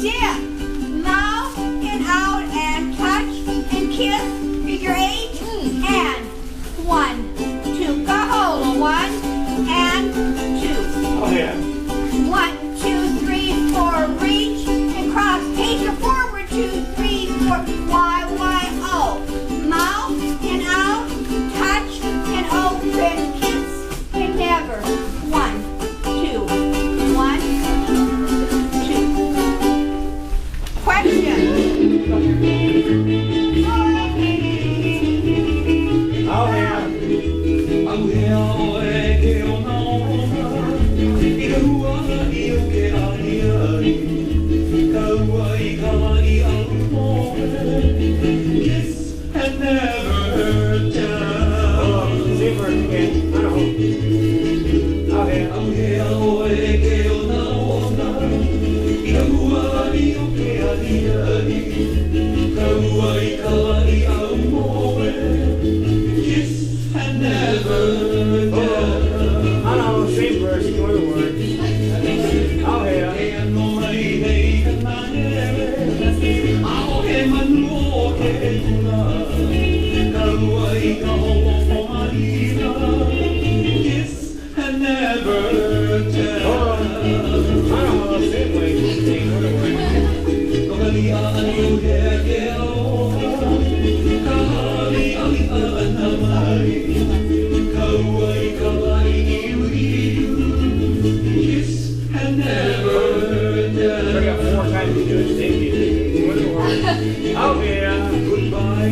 dip, mouth and out and touch and kiss, figure 8, and 1, 2, kaholo, 1 and 2. Oh yeah. 1, 2, 3, 4, reach and cross, take it forward, 2, 3, 4, Y, O. Mouth and out, touch and open, kiss and never. 1, 2, 1, 2. Question. Oh yeah. Goodbye,